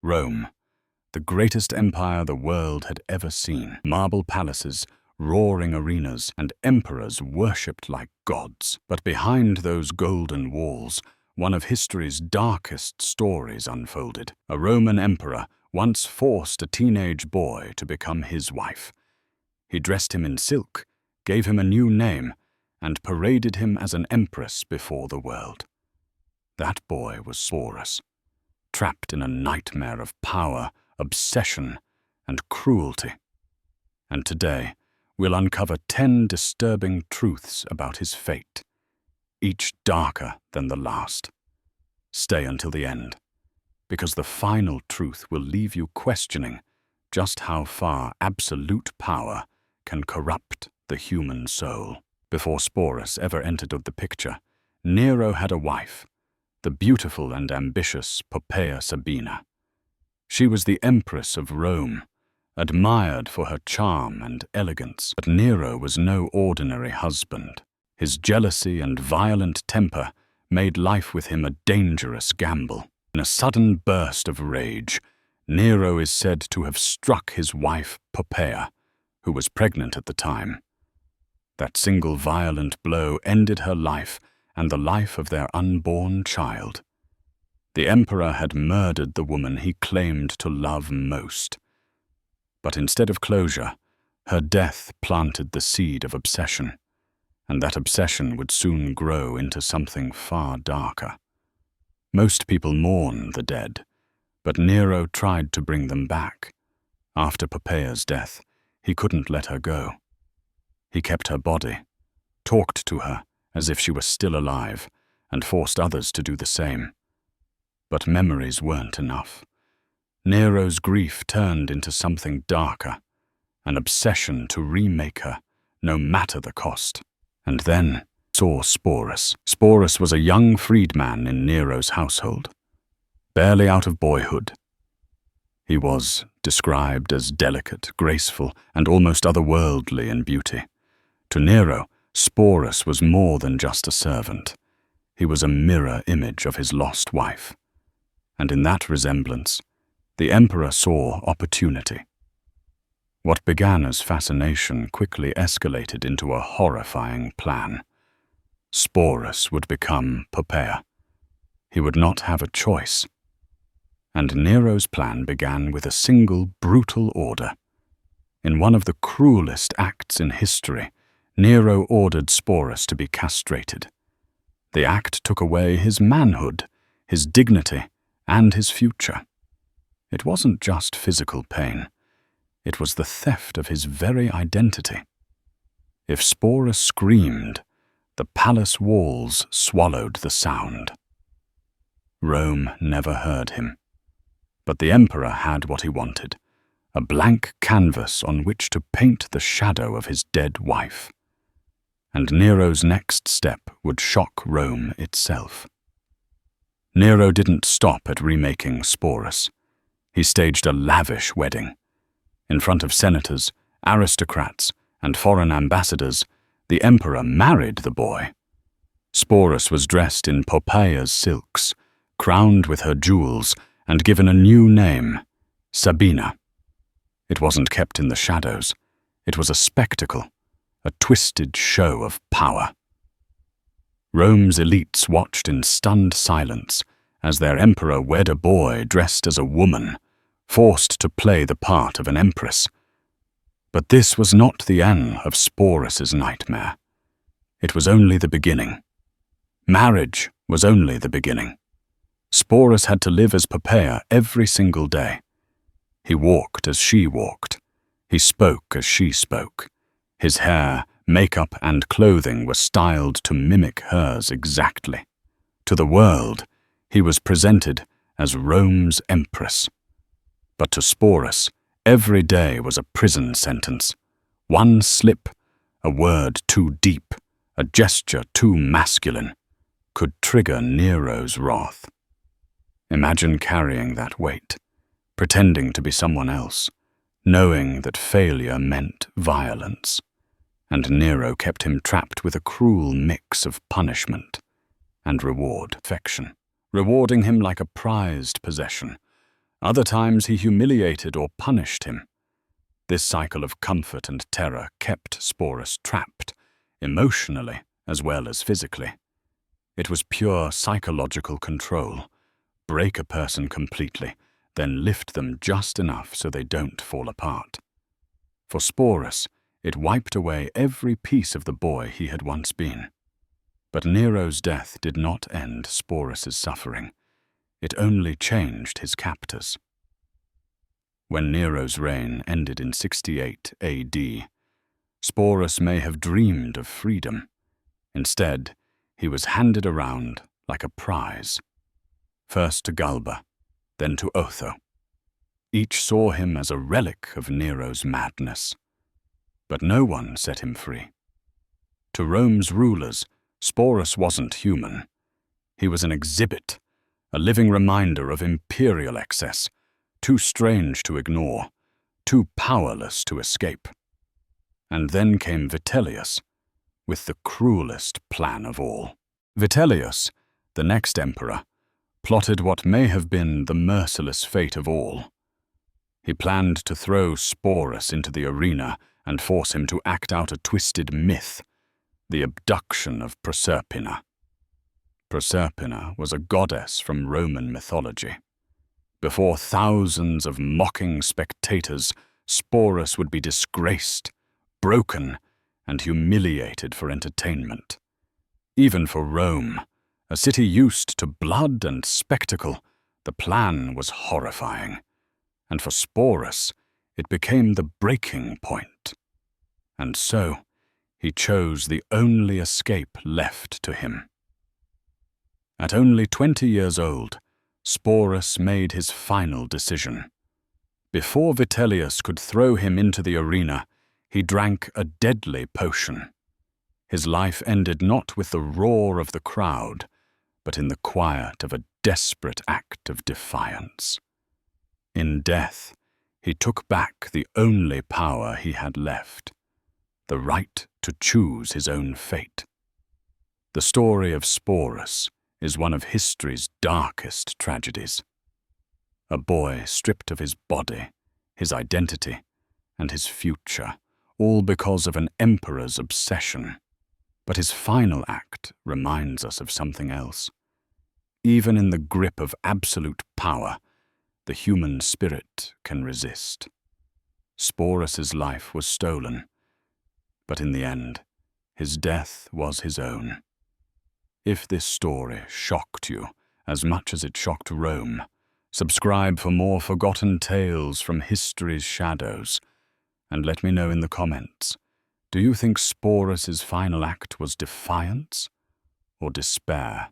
Rome, the greatest empire the world had ever seen. Marble palaces, roaring arenas, and emperors worshipped like gods. But behind those golden walls, one of history's darkest stories unfolded. A Roman emperor once forced a teenage boy to become his wife. He dressed him in silk, gave him a new name, and paraded him as an empress before the world. That boy was Sporus, trapped in a nightmare of power, obsession, and cruelty. And today, we'll uncover 10 disturbing truths about his fate, each darker than the last. Stay until the end, because the final truth will leave you questioning just how far absolute power can corrupt the human soul. Before Sporus ever entered the picture, Nero had a wife, the beautiful and ambitious Poppaea Sabina. She was the empress of Rome, admired for her charm and elegance. But Nero was no ordinary husband. His jealousy and violent temper made life with him a dangerous gamble. In a sudden burst of rage, Nero is said to have struck his wife Poppaea, who was pregnant at the time. That single violent blow ended her life and the life of their unborn child. The emperor had murdered the woman he claimed to love most. But instead of closure, her death planted the seed of obsession, and that obsession would soon grow into something far darker. Most people mourn the dead, but Nero tried to bring them back. After Poppaea's death, he couldn't let her go. He kept her body, talked to her as if she were still alive, and forced others to do the same. But memories weren't enough. Nero's grief turned into something darker, an obsession to remake her, no matter the cost. And then saw Sporus. Sporus was a young freedman in Nero's household, barely out of boyhood. He was described as delicate, graceful, and almost otherworldly in beauty. To Nero, Sporus was more than just a servant. He was a mirror image of his lost wife. And in that resemblance, the emperor saw opportunity. What began as fascination quickly escalated into a horrifying plan. Sporus would become Poppaea. He would not have a choice. And Nero's plan began with a single brutal order. In one of the cruelest acts in history, Nero ordered Sporus to be castrated. The act took away his manhood, his dignity, and his future. It wasn't just physical pain. It was the theft of his very identity. If Sporus screamed, the palace walls swallowed the sound. Rome never heard him. But the emperor had what he wanted, a blank canvas on which to paint the shadow of his dead wife. And Nero's next step would shock Rome itself. Nero didn't stop at remaking Sporus. He staged a lavish wedding. In front of senators, aristocrats, and foreign ambassadors, the emperor married the boy. Sporus was dressed in Poppaea's silks, crowned with her jewels, and given a new name, Sabina. It wasn't kept in the shadows. It was a spectacle, a twisted show of power. Rome's elites watched in stunned silence as their emperor wed a boy dressed as a woman, forced to play the part of an empress. But this was not the end of Sporus's nightmare. It was only the beginning. Marriage was only the beginning. Sporus had to live as Poppaea every single day. He walked as she walked. He spoke as she spoke. His hair, makeup, and clothing were styled to mimic hers exactly. To the world, he was presented as Rome's empress. But to Sporus, every day was a prison sentence. One slip, a word too deep, a gesture too masculine, could trigger Nero's wrath. Imagine carrying that weight, pretending to be someone else, knowing that failure meant violence. And Nero kept him trapped with a cruel mix of punishment and reward, affection, rewarding him like a prized possession, Other times he humiliated or punished him. This cycle of comfort and terror kept Sporus trapped, emotionally as well as physically. It was pure psychological control. Break a person completely, then lift them just enough so they don't fall apart. For Sporus, it wiped away every piece of the boy he had once been. But Nero's death did not end Sporus's suffering. It only changed his captors. When Nero's reign ended in 68 AD, Sporus may have dreamed of freedom. Instead, he was handed around like a prize. First to Galba, then to Otho. Each saw him as a relic of Nero's madness. But no one set him free. To Rome's rulers, Sporus wasn't human. He was an exhibit, a living reminder of imperial excess, too strange to ignore, too powerless to escape. And then came Vitellius, with the cruelest plan of all. Vitellius, the next emperor, plotted what may have been the merciless fate of all. He planned to throw Sporus into the arena and force him to act out a twisted myth, the abduction of Proserpina. Proserpina was a goddess from Roman mythology. Before thousands of mocking spectators, Sporus would be disgraced, broken, and humiliated for entertainment. Even for Rome, a city used to blood and spectacle, the plan was horrifying. And for Sporus, it became the breaking point. And so, he chose the only escape left to him. At only 20 years old, Sporus made his final decision. Before Vitellius could throw him into the arena, he drank a deadly potion. His life ended not with the roar of the crowd, but in the quiet of a desperate act of defiance. In death, he took back the only power he had left, the right to choose his own fate. The story of Sporus is one of history's darkest tragedies. A boy stripped of his body, his identity, and his future, all because of an emperor's obsession. But his final act reminds us of something else. Even in the grip of absolute power, the human spirit can resist. Sporus's life was stolen, but in the end, his death was his own. If this story shocked you as much as it shocked Rome, subscribe for more forgotten tales from history's shadows, and let me know in the comments, do you think Sporus's final act was defiance or despair?